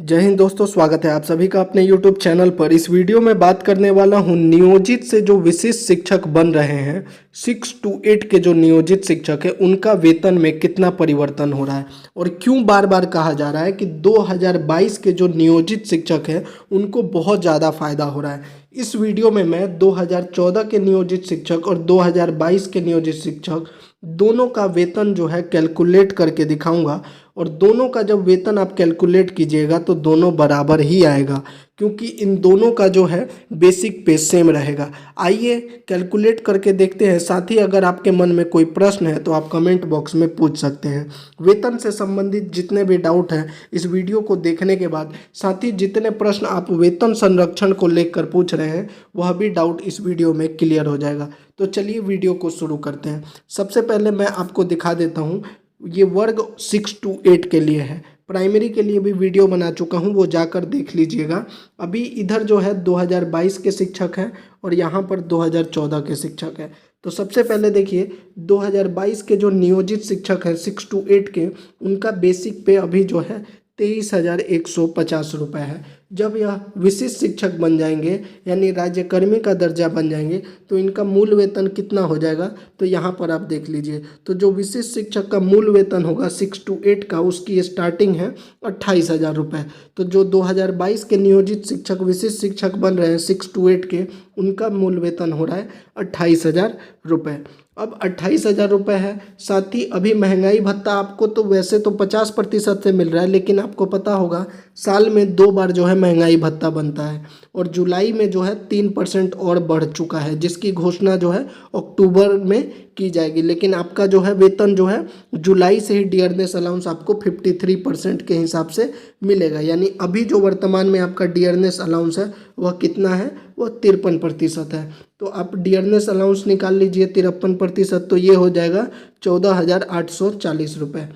जय हिंद दोस्तों, स्वागत है आप सभी का अपने YouTube चैनल पर। इस वीडियो में बात करने वाला हूं नियोजित से जो विशिष्ट शिक्षक बन रहे हैं 6 to 8 के जो नियोजित शिक्षक है उनका वेतन में कितना परिवर्तन हो रहा है और क्यों बार बार कहा जा रहा है कि 2022 के जो नियोजित शिक्षक हैं उनको बहुत ज़्यादा फायदा हो रहा है। इस वीडियो में मैं 2014 के नियोजित शिक्षक और 2022 के नियोजित शिक्षक दोनों का वेतन जो है कैलकुलेट करके दिखाऊंगा और दोनों का जब वेतन आप कैलकुलेट कीजिएगा तो दोनों बराबर ही आएगा, क्योंकि इन दोनों का जो है बेसिक पे सेम रहेगा। आइए कैलकुलेट करके देखते हैं। साथ ही अगर आपके मन में कोई प्रश्न है तो आप कमेंट बॉक्स में पूछ सकते हैं। वेतन से संबंधित जितने भी डाउट हैं इस वीडियो को देखने के बाद, साथ ही जितने प्रश्न आप वेतन संरक्षण को लेकर पूछ रहे हैं वह भी डाउट इस वीडियो में क्लियर हो जाएगा। तो चलिए वीडियो को शुरू करते हैं। सबसे पहले मैं आपको दिखा देता हूँ, ये वर्ग 6 to 8 के लिए है। प्राइमरी के लिए भी वीडियो बना चुका हूँ, वो जाकर देख लीजिएगा। अभी इधर जो है 2022 के शिक्षक हैं और यहाँ पर 2014 के शिक्षक हैं। तो सबसे पहले देखिए 2022 के जो नियोजित शिक्षक हैं 6 to 8 के, उनका बेसिक पे अभी जो है 23,150 रुपये है। जब यह विशिष्ट शिक्षक बन जाएंगे यानी राज्यकर्मी का दर्जा बन जाएंगे तो इनका मूल वेतन कितना हो जाएगा, तो यहाँ पर आप देख लीजिए। तो जो विशिष्ट शिक्षक का मूल वेतन होगा 6 to 8 का, उसकी स्टार्टिंग है 28,000 रुपये। तो जो 2022 के नियोजित शिक्षक विशिष्ट शिक्षक बन रहे हैं 6 to 8 के, उनका मूल वेतन हो रहा है 28,000 रुपये। अब 28,000 रुपये है। साथ ही अभी महंगाई भत्ता आपको तो वैसे तो 50% से मिल रहा है, लेकिन आपको पता होगा साल में 2 बार जो है महंगाई भत्ता बनता है और जुलाई में जो है 3% और बढ़ चुका है, जिसकी घोषणा जो है अक्टूबर में की जाएगी। लेकिन आपका जो है वेतन जो है जुलाई से ही डियरनेस अलाउंस आपको 53% के हिसाब से मिलेगा। यानी अभी जो वर्तमान में आपका डियरनेस अलाउंस है वह कितना है, वह 53% है। तो आप डियरनेस अलाउंस निकाल लीजिए 53%, तो ये हो जाएगा 14,840 रुपये।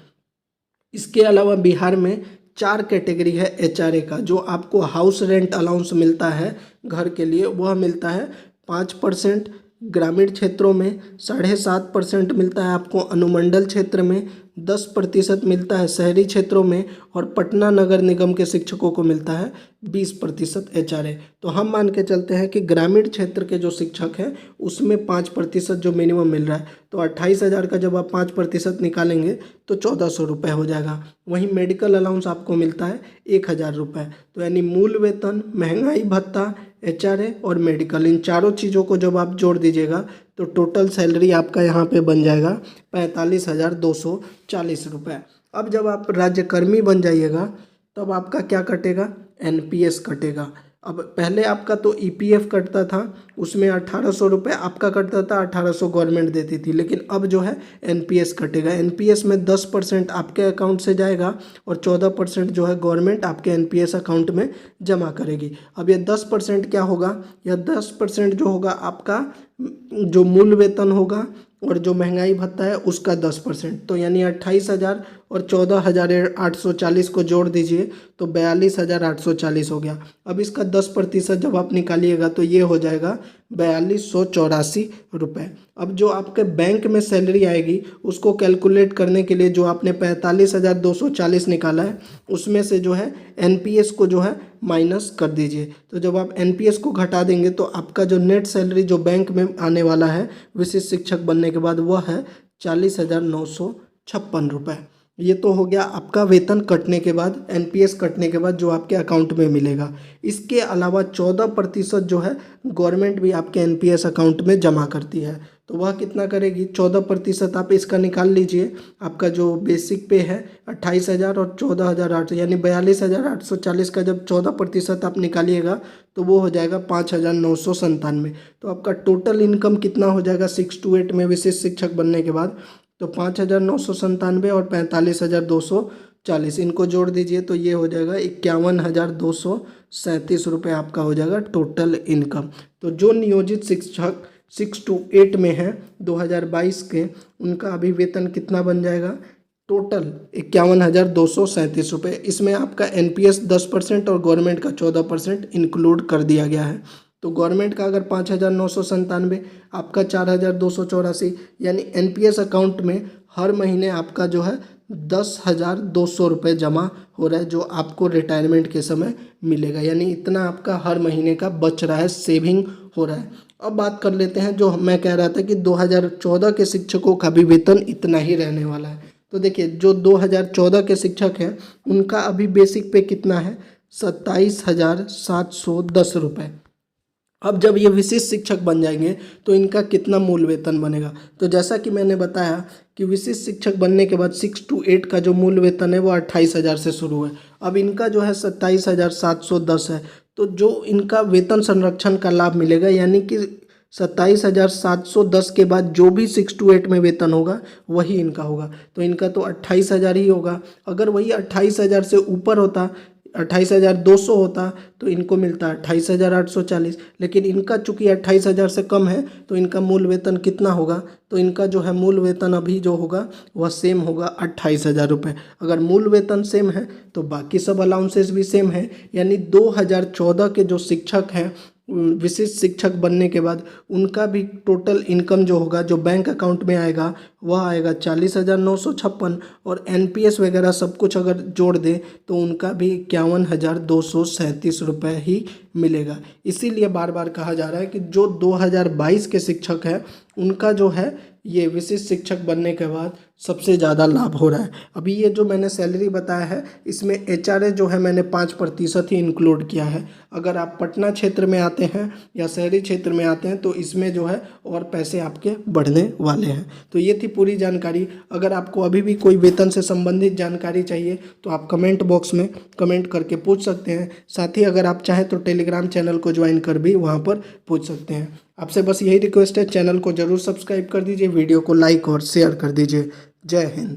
इसके अलावा बिहार में 4 कैटेगरी है एचआरए का। जो आपको हाउस रेंट अलाउंस मिलता है घर के लिए, वह मिलता है 5%। ग्रामीण क्षेत्रों में 7.5% मिलता है आपको, अनुमंडल क्षेत्र में 10% मिलता है, शहरी क्षेत्रों में और पटना नगर निगम के शिक्षकों को मिलता है 20% एचआरए। तो हम मान के चलते हैं कि ग्रामीण क्षेत्र के जो शिक्षक हैं उसमें 5% जो मिनिमम मिल रहा है, तो 28,000 का जब आप 5% निकालेंगे तो 1,400 रुपये हो जाएगा। वहीं मेडिकल अलाउंस आपको मिलता है 1,000 रुपये। तो यानी मूल वेतन, महंगाई भत्ता, एचआरए और मेडिकल, इन चारों चीज़ों को जब आप जोड़ दीजिएगा तो टोटल सैलरी आपका यहाँ पे बन जाएगा 45,240 रुपये। अब जब आप राज्यकर्मी बन जाइएगा तब आपका क्या कटेगा, एनपीएस कटेगा। अब पहले आपका तो ईपीएफ कटता था, उसमें 1,800 रुपये आपका कटता था, 1,800 गवर्नमेंट देती थी। लेकिन अब जो है एनपीएस कटेगा। एनपीएस में 10% आपके अकाउंट से जाएगा और 14% जो है गवर्नमेंट आपके एनपीएस अकाउंट में जमा करेगी। अब ये 10% क्या होगा, यह 10% जो होगा आपका जो मूल वेतन होगा और जो महंगाई भत्ता है उसका 10%। तो यानी 28,000 और 14,840 को जोड़ दीजिए तो 42,840 हो गया। अब इसका 10% जब आप निकालिएगा तो ये हो जाएगा 4,284 रुपये। अब जो आपके बैंक में सैलरी आएगी उसको कैलकुलेट करने के लिए जो आपने 45,240 निकाला है उसमें से जो है एनपीएस को जो है माइनस कर दीजिए। तो जब आप एनपीएस को घटा देंगे तो आपका जो नेट सैलरी जो बैंक में आने वाला है विशिष्ट शिक्षक बनने के बाद वह है 40,956 रुपये। ये तो हो गया आपका वेतन कटने के बाद, एनपीएस कटने के बाद जो आपके अकाउंट में मिलेगा। इसके अलावा 14% जो है गवर्नमेंट भी आपके एनपीएस अकाउंट में जमा करती है। तो वह कितना करेगी, 14% आप इसका निकाल लीजिए। आपका जो बेसिक पे है 28,000 और 14,800 यानी 42,840 का जब 14% आप निकालिएगा तो वो हो जाएगा 5,997। तो आपका टोटल इनकम कितना हो जाएगा 6 to 8 में विशिष्ट शिक्षक बनने के बाद, तो 5,997 और 45,240 इनको जोड़ दीजिए तो ये हो जाएगा 51,237 रुपये आपका हो जाएगा टोटल इनकम। तो जो नियोजित शिक्षक 6 to 8 में है 2022 के, उनका अभी वेतन कितना बन जाएगा, टोटल 51,237 रुपये। इसमें आपका एनपीएस 10% और गवर्नमेंट का 14% इंक्लूड कर दिया गया है। तो गवर्नमेंट का अगर 5,997, आपका 4,284, यानी एनपीएस अकाउंट में हर महीने आपका जो है 10,200 रुपये जमा हो रहा है, जो आपको रिटायरमेंट के समय मिलेगा। यानी इतना आपका हर महीने का बच रहा है, सेविंग हो रहा है। अब बात कर लेते हैं, जो मैं कह रहा था कि 2014 के शिक्षकों का भी वेतन इतना ही रहने वाला है। तो देखिए, जो 2014 के शिक्षक हैं उनका अभी बेसिक पे कितना है, 27,710 रुपये। अब जब ये विशिष्ट शिक्षक बन जाएंगे तो इनका कितना मूल वेतन बनेगा। तो जैसा कि मैंने बताया कि विशिष्ट शिक्षक बनने के बाद 6 to 8 का जो मूल वेतन है वो 28,000 से शुरू है। अब इनका जो है 27,710 है। तो जो इनका वेतन संरक्षण का लाभ मिलेगा, यानी कि 27,710 के बाद जो भी 6 to 8 में वेतन होगा वही इनका होगा। तो इनका तो 28,000 ही होगा। अगर वही 28,000 से ऊपर होता, 28,200 होता, तो इनको मिलता 28,840। लेकिन इनका चूंकि 28,000 से कम है तो इनका मूल वेतन कितना होगा, तो इनका जो है मूल वेतन अभी जो होगा वह सेम होगा 28,000 रुपये। अगर मूल वेतन सेम है तो बाकी सब अलाउंसेस भी सेम है। यानी 2014 के जो शिक्षक हैं विशिष्ट शिक्षक बनने के बाद उनका भी टोटल इनकम जो होगा, जो बैंक अकाउंट में आएगा, वह आएगा 40,956। और एनपीएस वगैरह सब कुछ अगर जोड़ दें तो उनका भी 51,237 रुपये ही मिलेगा। इसीलिए बार बार कहा जा रहा है कि जो 2022 के शिक्षक हैं उनका जो है ये विशिष्ट शिक्षक बनने के बाद सबसे ज़्यादा लाभ हो रहा है। अभी ये जो मैंने सैलरी बताया है इसमें एचआरए जो है मैंने 5% ही इंक्लूड किया है। अगर आप पटना क्षेत्र में आते हैं या शहरी क्षेत्र में आते हैं तो इसमें जो है और पैसे आपके बढ़ने वाले हैं। तो ये थी पूरी जानकारी। अगर आपको अभी भी कोई वेतन से संबंधित जानकारी चाहिए तो आप कमेंट बॉक्स में कमेंट करके पूछ सकते हैं। साथ ही अगर आप चाहें तो टेलीग्राम चैनल को ज्वाइन कर भी वहाँ पर पूछ सकते हैं। आपसे बस यही रिक्वेस्ट है, चैनल को ज़रूर सब्सक्राइब कर दीजिए, वीडियो को लाइक और शेयर कर दीजिए। जय हिंद।